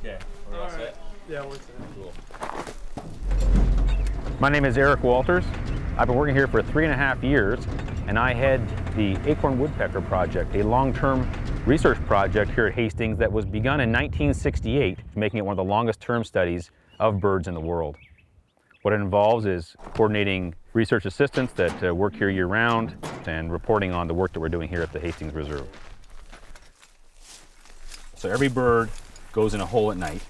Okay, we're all set? Yeah, we're set. Cool. My name is Eric Walters. I've been working here for 3.5 years, and I head the Acorn Woodpecker Project, a long-term research project here at Hastings that was begun in 1968, making it one of the longest term studies of birds in the world. What it involves is coordinating research assistants that work here year-round and reporting on the work that we're doing here at the Hastings Reserve. So every bird goes in a hole at night,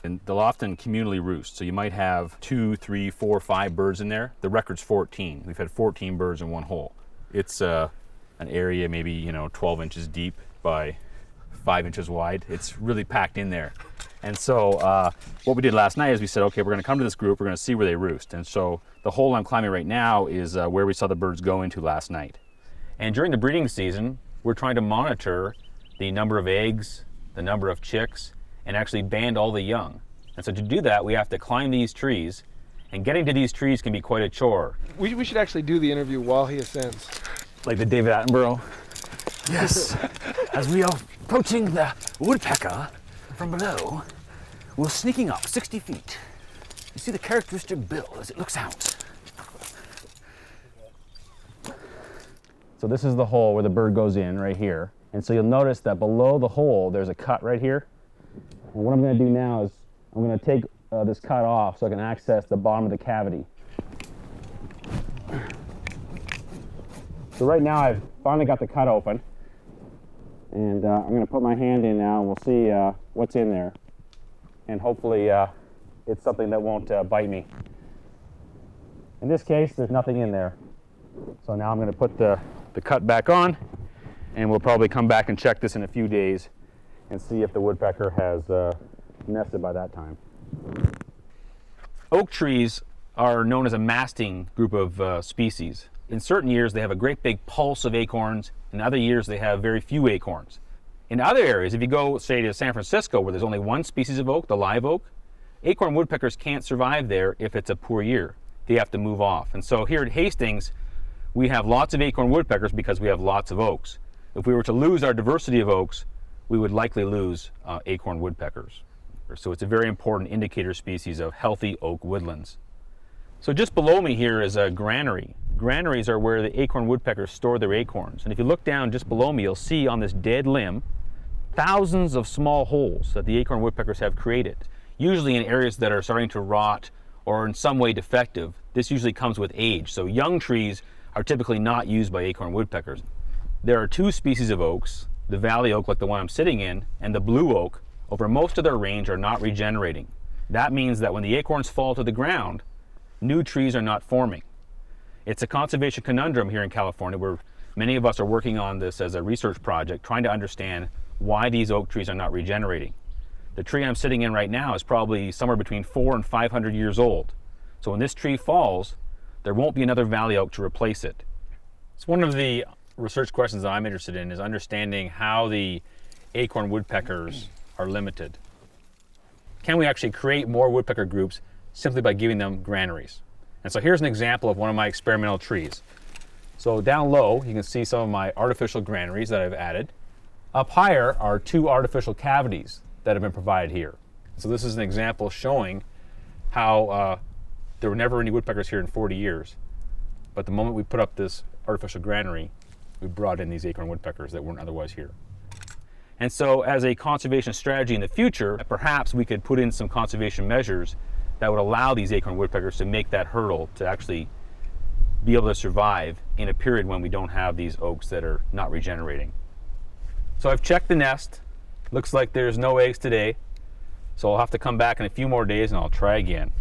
and they'll often communally roost. So you might have 2, 3, 4, 5 birds in there. The record's 14. We've had 14 birds in one hole. It's an area maybe 12 inches deep by 5 inches wide. It's really packed in there. And so what we did last night is we said, okay, we're going to come to this group, we're going to see where they roost. And so the hole I'm climbing right now is where we saw the birds go into last night. And during the breeding season, we're trying to monitor the number of eggs, the number of chicks, and actually band all the young. And so to do that, we have to climb these trees, and getting to these trees can be quite a chore. We should actually do the interview while he ascends. Like the David Attenborough. Yes, as we are approaching the woodpecker from below, we're sneaking up 60 feet. You see the characteristic bill as it looks out. So this is the hole where the bird goes in right here. And so you'll notice that below the hole, there's a cut right here. And what I'm going to do now is I'm going to take this cut off so I can access the bottom of the cavity. So right now I've finally got the cut open. And I'm going to put my hand in now and we'll see what's in there. And hopefully it's something that won't bite me. In this case, there's nothing in there. So now I'm going to put the cut back on, and we'll probably come back and check this in a few days and see if the woodpecker has nested by that time. Oak trees are known as a masting group of species. In certain years, they have a great big pulse of acorns. In other years, they have very few acorns. In other areas, if you go, say, to San Francisco, where there's only one species of oak, the live oak, acorn woodpeckers can't survive there if it's a poor year. They have to move off. And so here at Hastings, we have lots of acorn woodpeckers because we have lots of oaks. If we were to lose our diversity of oaks, we would likely lose acorn woodpeckers. So it's a very important indicator species of healthy oak woodlands. So just below me here is a granary. Granaries are where the acorn woodpeckers store their acorns. And if you look down just below me, you'll see on this dead limb thousands of small holes that the acorn woodpeckers have created, usually in areas that are starting to rot or in some way defective. This usually comes with age. So young trees are typically not used by acorn woodpeckers. There are 2 species of oaks, the valley oak like the one I'm sitting in, and the blue oak. Over most of their range are not regenerating. That means that when the acorns fall to the ground, new trees are not forming. It's a conservation conundrum here in California where many of us are working on this as a research project, trying to understand why these oak trees are not regenerating. The tree I'm sitting in right now is probably somewhere between 400 and 500 years old. So when this tree falls, there won't be another valley oak to replace it. It's one of the research questions that I'm interested in is understanding how the acorn woodpeckers are limited. Can we actually create more woodpecker groups simply by giving them granaries? And so here's an example of one of my experimental trees. So down low, you can see some of my artificial granaries that I've added. Up higher are 2 artificial cavities that have been provided here. So this is an example showing how there were never any woodpeckers here in 40 years. But the moment we put up this artificial granary, we brought in these acorn woodpeckers that weren't otherwise here. And so as a conservation strategy in the future, perhaps we could put in some conservation measures that would allow these acorn woodpeckers to make that hurdle to actually be able to survive in a period when we don't have these oaks that are not regenerating. So I've checked the nest. Looks like there's no eggs today. So I'll have to come back in a few more days and I'll try again.